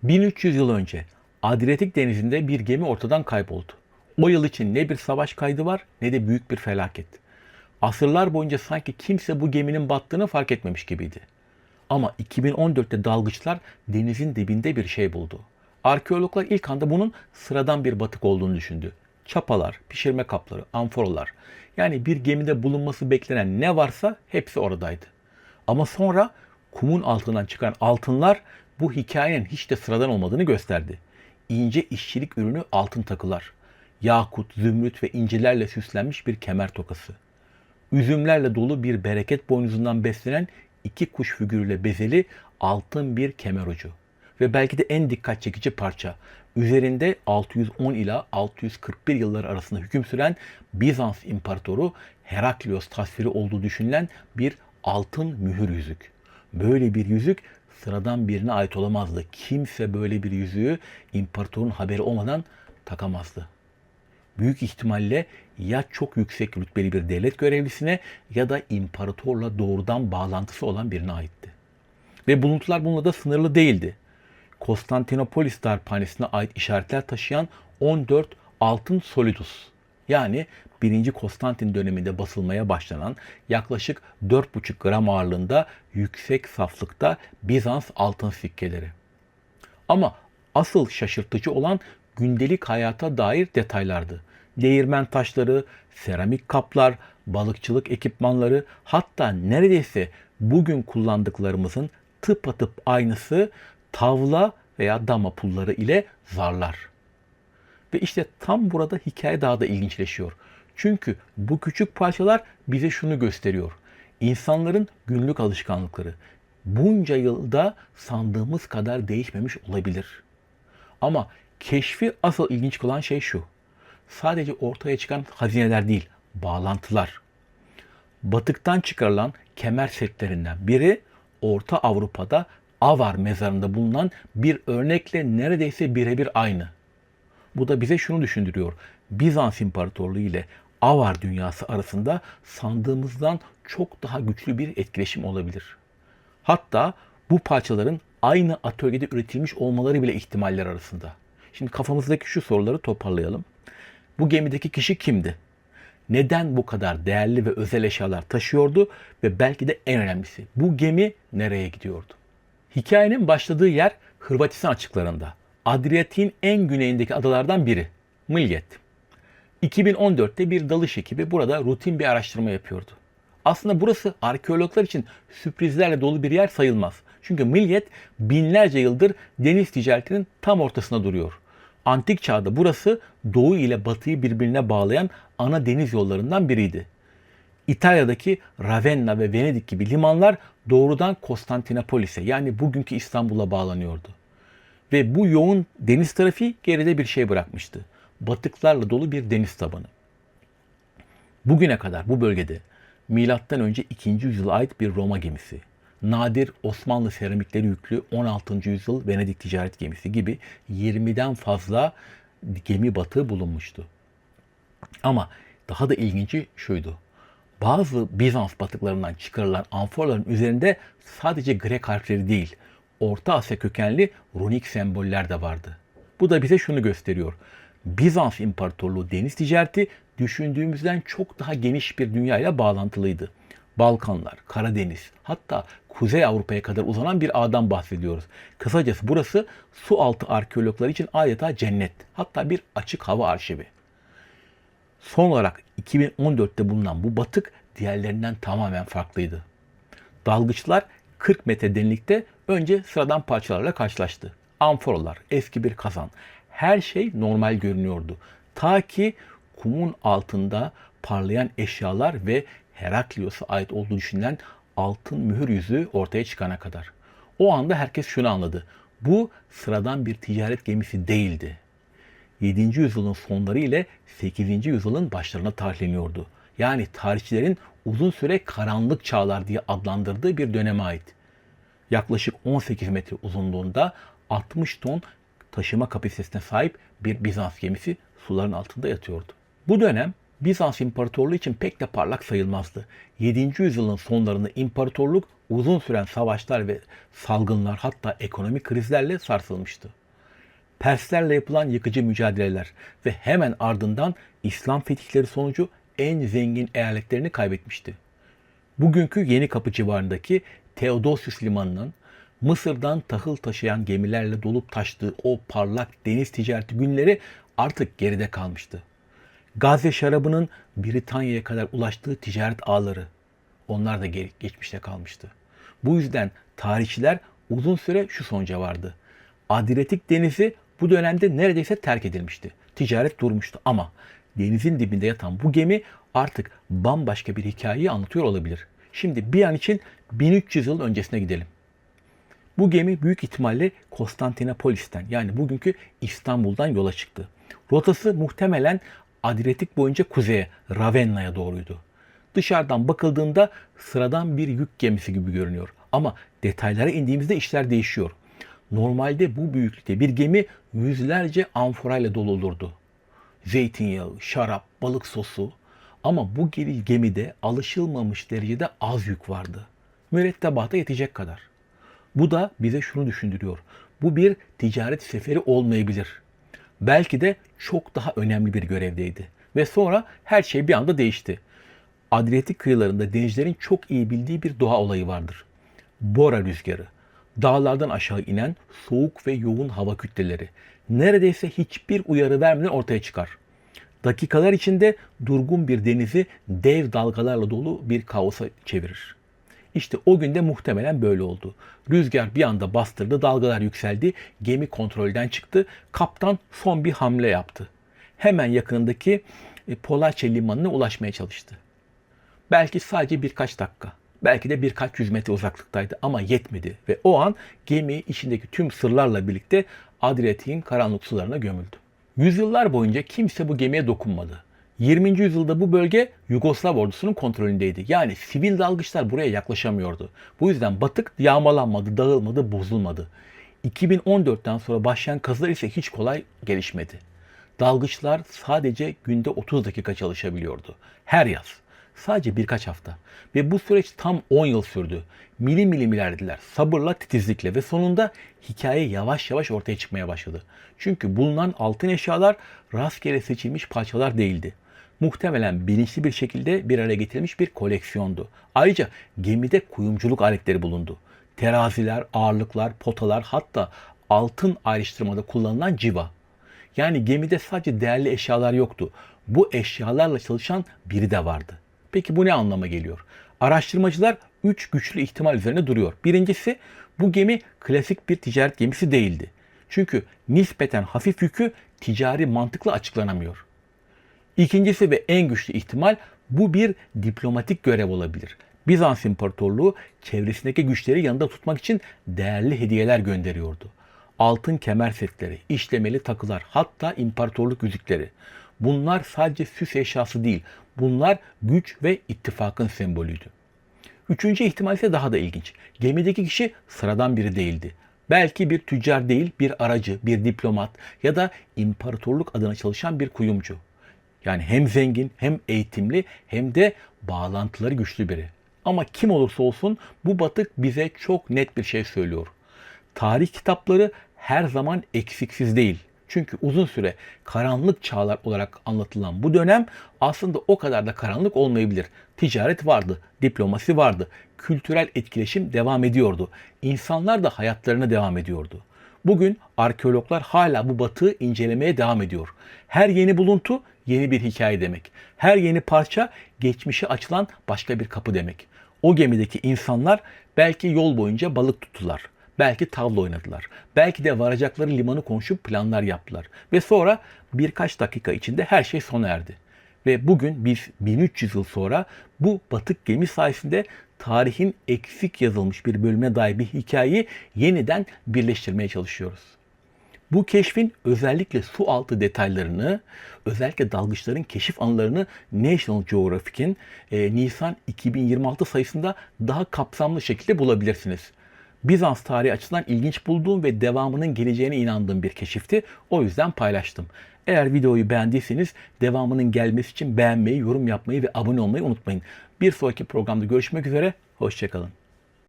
1300 yıl önce Adriyatik Denizi'nde bir gemi ortadan kayboldu. O yıl için ne bir savaş kaydı var ne de büyük bir felaket. Asırlar boyunca sanki kimse bu geminin battığını fark etmemiş gibiydi. Ama 2014'te dalgıçlar denizin dibinde bir şey buldu. Arkeologlar ilk anda bunun sıradan bir batık olduğunu düşündü. Çapalar, pişirme kapları, amforalar, yani bir gemide bulunması beklenen ne varsa hepsi oradaydı. Ama sonra kumun altından çıkan altınlar bu hikayenin hiç de sıradan olmadığını gösterdi. İnce işçilik ürünü altın takılar, yakut, zümrüt ve incilerle süslenmiş bir kemer tokası, üzümlerle dolu bir bereket boynuzundan beslenen iki kuş figürüyle bezeli altın bir kemer ucu. Ve belki de en dikkat çekici parça, üzerinde 610 ila 641 yılları arasında hüküm süren Bizans İmparatoru Heraklios tasviri olduğu düşünülen bir altın mühür yüzük. Böyle bir yüzük sıradan birine ait olamazdı. Kimse böyle bir yüzüğü imparatorun haberi olmadan takamazdı. Büyük ihtimalle ya çok yüksek rütbeli bir devlet görevlisine ya da imparatorla doğrudan bağlantısı olan birine aitti. Ve buluntular bununla da sınırlı değildi. Konstantinopolis darphanesine ait işaretler taşıyan 14 altın solidus, yani 1. Konstantin döneminde basılmaya başlanan yaklaşık 4,5 gram ağırlığında yüksek saflıkta Bizans altın sikkeleri. Ama asıl şaşırtıcı olan gündelik hayata dair detaylardı. Değirmen taşları, seramik kaplar, balıkçılık ekipmanları, hatta neredeyse bugün kullandıklarımızın tıpatıp aynısı tavla veya dama pulları ile zarlar. Ve işte tam burada hikaye daha da ilginçleşiyor. Çünkü bu küçük parçalar bize şunu gösteriyor. İnsanların günlük alışkanlıkları bunca yılda sandığımız kadar değişmemiş olabilir. Ama keşfi asıl ilginç kılan şey şu. Sadece ortaya çıkan hazineler değil, bağlantılar. Batıktan çıkarılan kemer setlerinden biri Orta Avrupa'da Avar mezarında bulunan bir örnekle neredeyse birebir aynı. Bu da bize şunu düşündürüyor. Bizans İmparatorluğu ile Avar dünyası arasında sandığımızdan çok daha güçlü bir etkileşim olabilir. Hatta bu parçaların aynı atölyede üretilmiş olmaları bile ihtimaller arasında. Şimdi kafamızdaki şu soruları toparlayalım. Bu gemideki kişi kimdi? Neden bu kadar değerli ve özel eşyalar taşıyordu? Ve belki de en önemlisi, bu gemi nereye gidiyordu? Hikayenin başladığı yer Hırvatistan açıklarında. Adriyatik'in en güneyindeki adalardan biri. Millet. 2014'te bir dalış ekibi burada rutin bir araştırma yapıyordu. Aslında burası arkeologlar için sürprizlerle dolu bir yer sayılmaz. Çünkü Millet binlerce yıldır deniz ticaretinin tam ortasında duruyor. Antik çağda burası doğu ile batıyı birbirine bağlayan ana deniz yollarından biriydi. İtalya'daki Ravenna ve Venedik gibi limanlar doğrudan Konstantinopolis'e, yani bugünkü İstanbul'a bağlanıyordu. Ve bu yoğun deniz trafiği geride bir şey bırakmıştı. Batıklarla dolu bir deniz tabanı. Bugüne kadar bu bölgede M.Ö. 2. yüzyıla ait bir Roma gemisi, nadir Osmanlı seramikleri yüklü 16. yüzyıl Venedik ticaret gemisi gibi 20'den fazla gemi batığı bulunmuştu. Ama daha da ilginci şuydu. Bazı Bizans batıklarından çıkarılan amforların üzerinde sadece Grek harfleri değil, Orta Asya kökenli runik semboller de vardı. Bu da bize şunu gösteriyor. Bizans İmparatorluğu deniz ticareti düşündüğümüzden çok daha geniş bir dünyayla bağlantılıydı. Balkanlar, Karadeniz, hatta Kuzey Avrupa'ya kadar uzanan bir ağdan bahsediyoruz. Kısacası burası su altı arkeologları için adeta cennet, hatta bir açık hava arşivi. Son olarak 2014'te bulunan bu batık diğerlerinden tamamen farklıydı. Dalgıçlar 40 metre derinlikte önce sıradan parçalarla karşılaştı. Amforalar, eski bir kazan, her şey normal görünüyordu. Ta ki kumun altında parlayan eşyalar ve Heraklios'a ait olduğu düşünülen altın mühür yüzüğü ortaya çıkana kadar. O anda herkes şunu anladı. Bu sıradan bir ticaret gemisi değildi. 7. yüzyılın sonları ile 8. yüzyılın başlarına tarihleniyordu. Yani tarihçilerin uzun süre karanlık çağlar diye adlandırdığı bir döneme ait. Yaklaşık 18 metre uzunluğunda 60 ton taşıma kapasitesine sahip bir Bizans gemisi suların altında yatıyordu. Bu dönem Bizans İmparatorluğu için pek de parlak sayılmazdı. 7. yüzyılın sonlarında imparatorluk uzun süren savaşlar ve salgınlar, hatta ekonomik krizlerle sarsılmıştı. Perslerle yapılan yıkıcı mücadeleler ve hemen ardından İslam fetihleri sonucu en zengin eyaletlerini kaybetmişti. Bugünkü Yenikapı civarındaki Theodosius Limanı'nın Mısır'dan tahıl taşıyan gemilerle dolup taştığı o parlak deniz ticareti günleri artık geride kalmıştı. Gazze şarabının Britanya'ya kadar ulaştığı ticaret ağları, onlar da geçmişte kalmıştı. Bu yüzden tarihçiler uzun süre şu sonuca vardı: Adriyatik Denizi bu dönemde neredeyse terk edilmişti. Ticaret durmuştu ama denizin dibinde yatan bu gemi artık bambaşka bir hikayeyi anlatıyor olabilir. Şimdi bir an için 1300 yıl öncesine gidelim. Bu gemi büyük ihtimalle Konstantinopolis'ten, yani bugünkü İstanbul'dan yola çıktı. Rotası muhtemelen Adriyatik boyunca kuzeye, Ravenna'ya doğruydu. Dışarıdan bakıldığında sıradan bir yük gemisi gibi görünüyor. Ama detaylara indiğimizde işler değişiyor. Normalde bu büyüklükte bir gemi yüzlerce amforayla dolu olurdu. Zeytinyağı, şarap, balık sosu. Ama bu gemide alışılmamış derecede az yük vardı. Mürettebata yetecek kadar. Bu da bize şunu düşündürüyor: bu bir ticaret seferi olmayabilir. Belki de çok daha önemli bir görevdeydi. Ve sonra her şey bir anda değişti. Adriyatik kıyılarında denizcilerin çok iyi bildiği bir doğa olayı vardır: Bora rüzgarı. Dağlardan aşağı inen soğuk ve yoğun hava kütleleri neredeyse hiçbir uyarı vermeden ortaya çıkar. Dakikalar içinde durgun bir denizi dev dalgalarla dolu bir kaosa çevirir. İşte o günde muhtemelen böyle oldu. Rüzgar bir anda bastırdı, dalgalar yükseldi, gemi kontrolden çıktı. Kaptan son bir hamle yaptı. Hemen yakınındaki Polaçe limanına ulaşmaya çalıştı. Belki sadece birkaç dakika, belki de birkaç yüz metre uzaklıktaydı ama yetmedi ve o an gemi içindeki tüm sırlarla birlikte Adriyatik'in karanlık sularına gömüldü. Yüzyıllar boyunca kimse bu gemiye dokunmadı. 20. yüzyılda bu bölge Yugoslav ordusunun kontrolündeydi. Yani sivil dalgıçlar buraya yaklaşamıyordu. Bu yüzden batık yağmalanmadı, dağılmadı, bozulmadı. 2014'ten sonra başlayan kazılar ise hiç kolay gelişmedi. Dalgıçlar sadece günde 30 dakika çalışabiliyordu. Her yaz. Sadece birkaç hafta. Ve bu süreç tam 10 yıl sürdü. Milim milim ilerlediler. Sabırla, titizlikle ve sonunda hikaye yavaş yavaş ortaya çıkmaya başladı. Çünkü bulunan altın eşyalar rastgele seçilmiş parçalar değildi. Muhtemelen bilinçli bir şekilde bir araya getirilmiş bir koleksiyondu. Ayrıca gemide kuyumculuk aletleri bulundu. Teraziler, ağırlıklar, potalar, hatta altın ayrıştırmada kullanılan civa. Yani gemide sadece değerli eşyalar yoktu. Bu eşyalarla çalışan biri de vardı. Peki bu ne anlama geliyor? Araştırmacılar 3 güçlü ihtimal üzerine duruyor. Birincisi, bu gemi klasik bir ticaret gemisi değildi. Çünkü nispeten hafif yükü ticari mantıkla açıklanamıyor. İkincisi ve en güçlü ihtimal, bu bir diplomatik görev olabilir. Bizans İmparatorluğu çevresindeki güçleri yanında tutmak için değerli hediyeler gönderiyordu. Altın kemer setleri, işlemeli takılar, hatta imparatorluk yüzükleri. Bunlar sadece süs eşyası değil, bunlar güç ve ittifakın sembolüydü. Üçüncü ihtimal ise daha da ilginç. Gemideki kişi sıradan biri değildi. Belki bir tüccar değil, bir aracı, bir diplomat ya da imparatorluk adına çalışan bir kuyumcu. Yani hem zengin, hem eğitimli, hem de bağlantıları güçlü biri. Ama kim olursa olsun bu batık bize çok net bir şey söylüyor: tarih kitapları her zaman eksiksiz değil. Çünkü uzun süre karanlık çağlar olarak anlatılan bu dönem aslında o kadar da karanlık olmayabilir. Ticaret vardı, diplomasi vardı, kültürel etkileşim devam ediyordu. İnsanlar da hayatlarına devam ediyordu. Bugün arkeologlar hala bu batığı incelemeye devam ediyor. Her yeni buluntu yeni bir hikaye demek. Her yeni parça geçmişe açılan başka bir kapı demek. O gemideki insanlar belki yol boyunca balık tuttular. Belki tavla oynadılar. Belki de varacakları limanı konuşup planlar yaptılar. Ve sonra birkaç dakika içinde her şey sona erdi. Ve bugün biz 1300 yıl sonra bu batık gemi sayesinde tarihin eksik yazılmış bir bölümüne dair bir hikayeyi yeniden birleştirmeye çalışıyoruz. Bu keşfin özellikle su altı detaylarını, özellikle dalgıçların keşif anılarını National Geographic'in Nisan 2026 sayısında daha kapsamlı şekilde bulabilirsiniz. Bizans tarihi açısından ilginç bulduğum ve devamının geleceğine inandığım bir keşifti. O yüzden paylaştım. Eğer videoyu beğendiyseniz devamının gelmesi için beğenmeyi, yorum yapmayı ve abone olmayı unutmayın. Bir sonraki programda görüşmek üzere. Hoşçakalın.